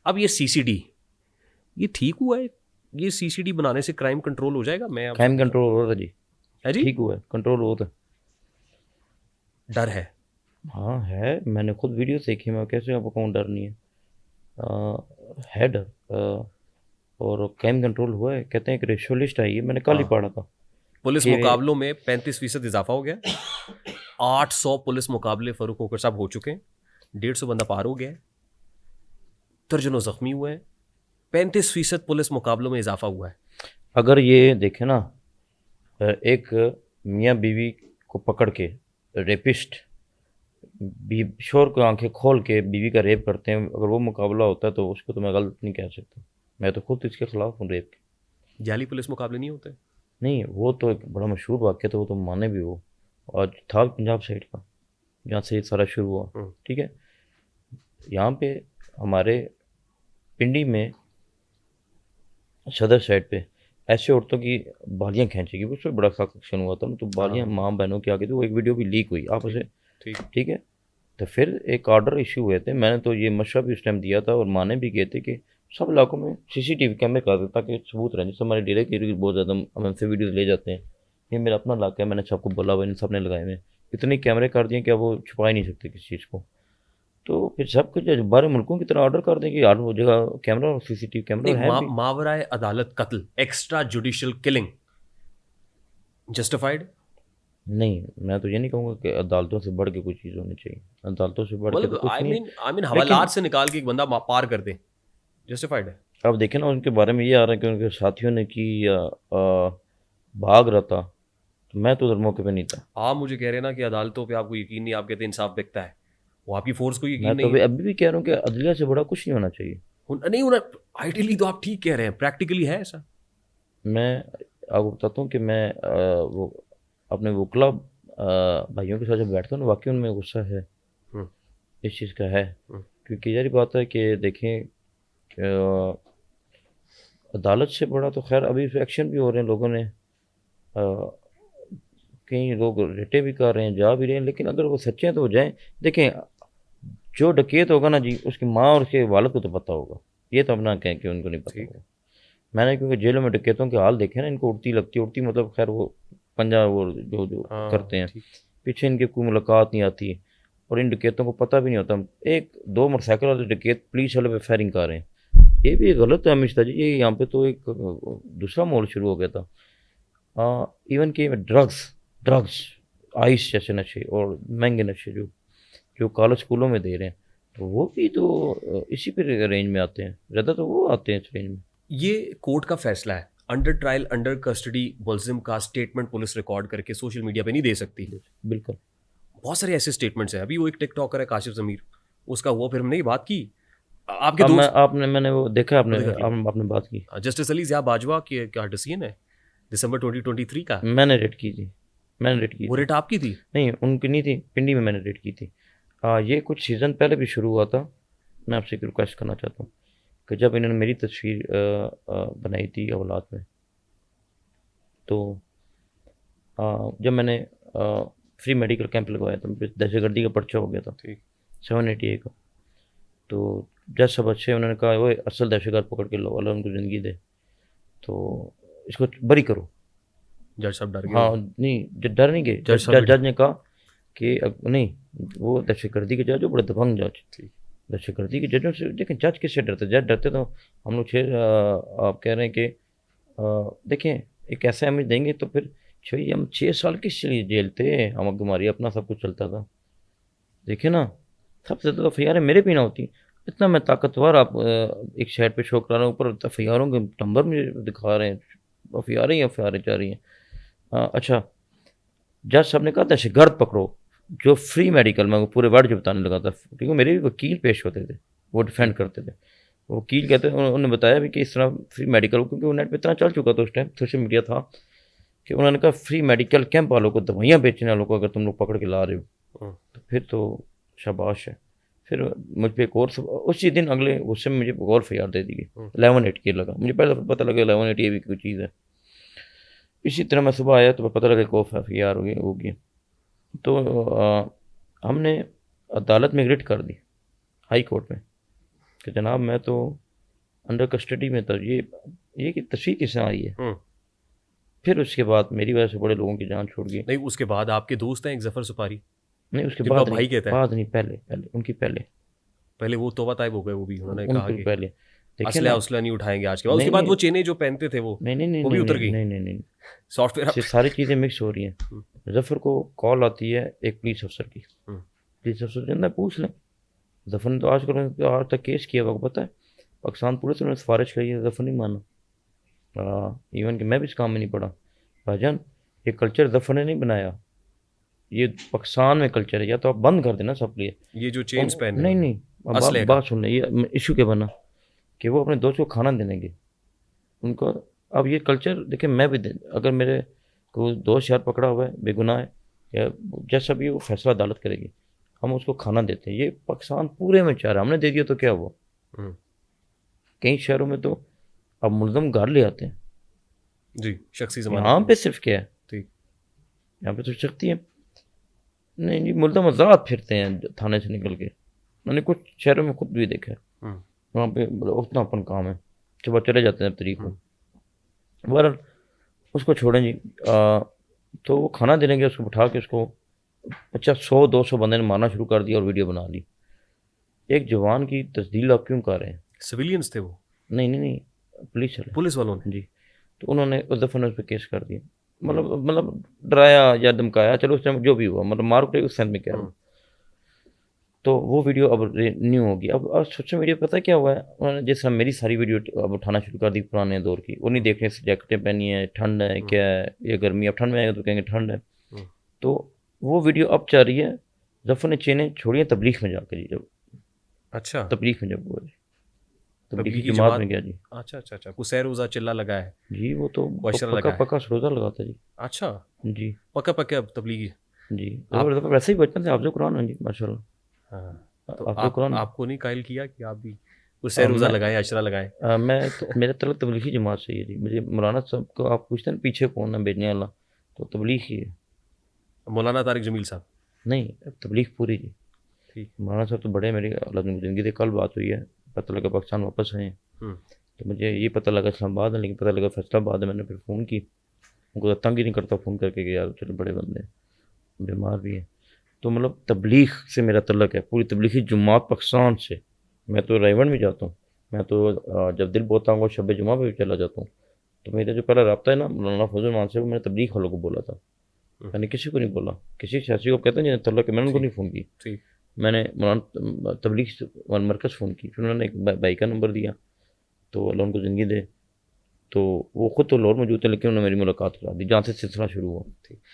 अब ये सीसीडी, ये ठीक हुआ है? ये सीसीडी बनाने से क्राइम कंट्रोल हो जाएगा? मैं आपसे क्राइम कंट्रोल हो रहा था जी, है जी, ठीक हुआ है, कंट्रोल हो था। डर है। हाँ है, मैंने खुद वीडियो देखी, मैं कैसे आपको कहूँ डर नहीं है। है डर। और क्राइम कंट्रोल हुआ है, कहते हैं कि रेशो लिस्ट आई है, मैंने कल ही हाँ, पढ़ा था पुलिस कि मुकाबलों में 35% इजाफा हो गया। 800 पुलिस मुकाबले फरूक होकर साहब हो चुके हैं। 150 बंदा पार हो गया है। दर्जनों जख्मी हुए हैं। 35% पुलिस मुकाबलों में इजाफा हुआ है। अगर ये देखें ना, एक मियाँ बीवी को पकड़ के रेपिस्ट शोर को आंखें खोल के बीवी का रेप करते हैं, अगर वो मुकाबला होता है तो उसको तो मैं गलत नहीं कह सकता। मैं तो खुद इसके खिलाफ हूँ रेप के। जाली पुलिस मुकाबले नहीं होते। नहीं, वो तो एक बड़ा मशहूर वाक्य था, वो तो माने भी वो, और था पंजाब साइड का, जहाँ से ये सारा शुरू हुआ। हम्म। ठीक है, यहाँ पे हमारे पिंडी में सदर साइड पे ऐसे औरतों की बालियाँ खींचेगी, उसमें बड़ा सख्त एक्शन हुआ था ना, तो बालियाँ हाँ, माँ बहनों की आगे, तो वो एक वीडियो भी लीक हुई आपस में। ठीक। ठीक है, तो फिर एक ऑर्डर इशू हुए थे, मैंने तो ये मशवरा भी उस टाइम दिया था और माने भी गए थे कि सब इलाकों में सीसीटीवी कैमरे कर दे ताकि सबूत रहे। जैसे हमारे डेरे की बहुत ज़्यादा हम हमसे वीडियोज़ ले जाते हैं, ये मेरा अपना इलाका है, मैंने सबको बोला हुआ, इन सब ने लगाए हुए इतने कैमरे कर दिए कि अब वो छुपा ही नहीं सकते किसी चीज़ को। तो फिर सब कुछ बाहर मुल्कों की तरह ऑर्डर कर दें कि यार वो जगह कैमरा और सीसीटीवी कैमरा नहीं, है भी। मावराए अदालत कत्ल, एक्स्ट्रा जुडिशियल किलिंग जस्टिफाइड? नहीं, मैं तो ये नहीं कहूँगा कि अदालतों से बढ़ के कोई चीज़ होनी चाहिए, अदालतों से बढ़ के तो मतलब कुछ नहीं है। आई मीन लेकिन हवालात से निकाल के एक बंदा पार कर दे, जस्टिफाइड है। अब देखें ना, उनके बारे में ये आ रहा है कि उनके साथियों ने कि भाग रहा था, तो मैं तो उधर मौके पे नहीं था। आप मुझे कह रहे हैं ना कि अदालतों पे आपको यकीन नहीं, आप कहते हैं इंसाफ बिकता है। वो आपकी फोर्स को मैं यकीन तो नहीं है। अभी भी कह रहा हूँ कि अदलिया से बड़ा कुछ नहीं होना चाहिए। नहीं होना। आइडियली तो आप ठीक कह रहे हैं, प्रैक्टिकली है ऐसा। मैं आपको बताता हूँ कि मैं वो अपने वकला भाइयों के साथ जब बैठता हूँ ना, वाकई उनमें गुस्सा है, हम्म, इस चीज़ का है। हम्म। क्योंकि यारी बात है कि देखें, अदालत से बड़ा तो खैर अभी एक्शन भी हो रहे हैं लोगों ने, कई लोग रिटे भी कर रहे हैं, जा भी रहे हैं, लेकिन अगर वो सच्चे हैं तो हो जाएं। देखें, जो डकैत होगा ना जी, उसकी माँ और उसके वालिद को तो पता होगा, ये तो अपना कहें कि उनको नहीं पता ठीक। होगा। मैंने क्योंकि जेलों में डकैतों के हाल देखे ना, इनको उड़ती लगती, उड़ती मतलब खैर वो पंजा वो जो जो करते हाँ, हैं, ठीक। पीछे इनकी कोई मुलाकात नहीं आती, और इन डकैतों को पता भी नहीं होता। एक दो मोटरसाइकिल वाले डकैत पुलिस वाले पे फायरिंग कर रहे हैं, ये भी गलत है अमिश जी। ये यहाँ पे तो एक दूसरा माहौल शुरू हो गया था। इवन कि ड्रग्स ड्रग्स आइस जैसे नशे और महंगे नशे जो जो कॉलेज स्कूलों में दे रहे हैं, तो वो भी तो इसी पे रेंज में आते हैं, ज़्यादा तो वो आते हैं इस रेंज में। ये कोर्ट का फैसला है। अंडर ट्रायल अंडर कस्टडी मुलजिम का स्टेटमेंट पुलिस रिकॉर्ड करके सोशल मीडिया पे नहीं दे सकती। बिल्कुल। बहुत सारे ऐसे स्टेटमेंट्स हैं। अभी वो एक टिकटॉकर है काशिफ जमीर, उसका हुआ, फिर हमने ये बात की। आपके अब मैं दोस्त मैंने वो देखा, आपने वो देख लिया। आपने बात की। जस्टिस अली ज़िया बाजवा की क्या डिसीजन है दिसंबर 2023 का? मैंने रेड की थी, मैंने रेड की वो थी। रेट आपकी थी? नहीं, उनकी नहीं थी, पिंडी में मैंने रेड की थी। ये कुछ सीज़न पहले भी शुरू हुआ था। मैं आपसे एक रिक्वेस्ट करना चाहता हूँ कि जब इन्होंने मेरी तस्वीर बनाई थी औलाद में, तो जब मैंने फ्री मेडिकल कैंप लगवाया था, दहशतगर्दी का पर्चा हो गया था ठीक। 788 का। तो जज साहब अच्छे, उन्होंने कहा वो असल दहशतगर्द पकड़ के लो, अल्लाह उनको ज़िंदगी दे, तो इसको बरी करो। जज साहब डर गए हाँ, होंगे। नहीं डर नहीं गए, जज साहब भी जज ने कहा कि नहीं, वो दहशतगर्दी के जज हो, बड़े दबंग जज। ठीक। दहशतगर्दी के जजों से देखें, जज किससे डरते? जज डरते तो हम लोग आप कह रहे हैं कि देखें, एक ऐसा इमेज देंगे तो फिर छः हम 6 साल किस लिए जेल थे, हम हमारी अपना सब कुछ चलता था। देखिए ना, सबसे ज़्यादा एफ मेरे भी ना होती। इतना मैं ताकतवर, आप एक शहर पे शो करा रहा हूँ, ऊपर एफ के नंबर मुझे दिखा रहे हैं, एफ आई आर जा रही हैं। अच्छा, जज साहब ने कहा दहशतगर्द पकड़ो, जो फ्री मेडिकल में, वो पूरे वर्ड जो बताने लगा था, क्योंकि मेरे भी वकील पेश होते थे, वो डिफेंड करते थे। वकील कहते हैं, उन्होंने बताया भी कि इस तरह फ्री मेडिकल, क्योंकि वो नेट पे इतना चल चुका था उस टाइम, सोशल मीडिया था, कि उन्होंने कहा फ्री मेडिकल कैंप वालों को, दवाइयाँ बेचने वालों को अगर तुम लोग पकड़ के ला रहे हो तो फिर तो शाबाश है। फिर मुझ पर एक और उसी दिन अगले गुस्से में मुझे और FIR दे दी गई। 1188 लगा, मुझे पहले पता लगा 1188 भी कोई चीज़ है। इसी तरह मैं सुबह आया तो पता लगा कि FIR होगी। तो हमने अदालत में रिट कर दी, हाई कोर्ट में, कि जनाब मैं तो अंडर कस्टडी में था, ये कि तस्वीर किसने आई है। फिर उसके बाद मेरी वजह से बड़े लोगों की जान छोड़ गई। नहीं, उसके बाद आपके दोस्त हैं एक जफर सुपारी, नहीं उसके जिनको बाद आप भाई कहते हैं। बाद नहीं, पहले पहले उनकी पहले वो तौबा ताइब हो गए, वो भी उन्होंने कहा उनकी कि पहले देखिए असला ना। उसला नहीं उठाएंगे आज के बाद। उसके नहीं बाद नहीं वो चेनें जो पहनते थे वो नहीं नहीं नहीं वो भी नहीं उतर गई। नहीं नहीं नहीं, सॉफ्टवेयर ये सारी चीज़ें मिक्स हो रही हैं। जफर को कॉल आती है एक पुलिस अफसर की, पुलिस अफसर से ना पूछ लें। जफर ने तो आज तक केस किया हुआ, पता है पाकिस्तान पुलिस ने सिफारिश करी है, जफर नहीं माना। इवन कि मैं भी इस काम में नहीं पड़ा। भाईजान ये कल्चर जफर ने नहीं बनाया, ये पाकिस्तान में कल्चर है, या तो आप बंद कर देना सब लिए। ये जो चेन्स पहने नहीं नहीं, अब असले का। बात सुन ले, ये इशू क्या बना कि वो अपने दोस्त को खाना देंगे उनको। अब ये कल्चर देखिए, मैं भी अगर मेरे को दोस्त यार पकड़ा हुआ है बेगुनाह है, या जैसा भी वो फैसला अदालत करेगी, हम उसको खाना देते हैं। ये पाकिस्तान पूरे में चाह रहा, हमने दे दिया तो क्या हुआ। कई शहरों में तो अब मुल्ज़म घर ले आते हैं जी, शख्सी जमानत। यहाँ पे सिर्फ क्या है, ठीक, यहाँ पे तो सकती है नहीं जी, मुल्ज़म आज़ाद फिरते हैं थाने से निकल के। मैंने कुछ शहरों में खुद भी देखा है, वहाँ पे उतना अपन काम है, सुबह चले जाते हैं तरीक को। बहरहाल उसको छोड़ें जी। तो वो खाना देने के, उसको उठा के उसको 50-100-200 बंदे ने मारना शुरू कर दिया और वीडियो बना ली। एक जवान की तस्दील आप क्यों कर रहे हैं? सिविलियंस थे वो? नहीं नहीं नहीं, पुलिस वालों ने जी। तो उन्होंने उस दफ़ा उस पर केस कर दिया, मतलब डराया या धमकाया, चलो उस टाइम जो भी हुआ, मतलब मार पड़े उस सेंस में कह रहा हूँ। तो वो वीडियो अब न्यू होगी। अब सोशल मीडिया पता क्या हुआ है, उन्होंने जैसे मेरी सारी वीडियो अब उठाना शुरू कर दी पुराने दौर की। वो नहीं देख रहे जैकेटें पहनी है, ठंड है क्या है, ये गर्मी, अब ठंड में आएगा तो कहेंगे ठंड है। तो वो वीडियो अब चल रही है, जफर ने चेनें छोड़ी हैं तबलीग में जाकर जी। जब अच्छा, तबलीग में जब हुआ जी, तबलीगी तबलीगी जमात में गया जी। अच्छा अच्छा अच्छा, कुछ सैर रोज़ा चिल्ला लगा है जी, वो तो वाशरा पक्का लगा है। पक्का रोज़ा लगाता जी। अच्छा, जी पक्का पक्का तबलीगी। जी, जबरदस्त। वैसे ही बचपन से हाफ़िज़ कुरान है जी माशाल्लाह। हाँ, तो हाफ़िज़ कुरान। आपको नहीं कायल किया कि आप भी कुछ सैर रोज़ा लगाएं, अशरा लगाएं? मैं तो मेरा तलक तबलीगी जमात से ही है जी। मुझे मौलाना साहब को आप पूछते हैं पीछे कौन है भेजने वाला, तो तबलीग ही है। मौलाना तारिक जमील साहब? नहीं, तबलीग पूरी जी। ठीक। मौलाना साहब तो बड़े मेरी ज़िंदगी से कल बात हुई है, पता लगा पाकिस्तान वापस आए हैं। तो मुझे ये पता लगा इस्लामाबाद है, लेकिन पता लगा फैसलाबाद है। मैंने फिर फ़ोन की, उनको तंग ही नहीं करता फ़ोन करके कि यार चलो बड़े बंदे बीमार भी हैं। तो मतलब तबलीग से मेरा तल्लक है, पूरी तबलीगी जमात पाकिस्तान से। मैं तो रायवन भी जाता हूँ, मैं तो जब दिल बोता हूँ शब जुमा पे भी चला जाता हूँ। तो मेरा जो पहला रब्ता है ना मौलाना फजल मान से, मैंने तबलीग वालों को बोला था, मैंने किसी को नहीं बोला। किसी सियासी को कहते हैं तल्लक है, मैंने उनको नहीं फ़ोन की। मैंने मौलाना तबलीग मरकज़ फ़ोन की, फिर उन्होंने एक भाई का नंबर दिया, तो अल्लाह उनको ज़िंदगी दे। तो वो ख़ुद तो लाहौर मौजूद थे, लेकिन उन्होंने मेरी मुलाकात करा दी, जहाँ से सिलसिला शुरू हुआ।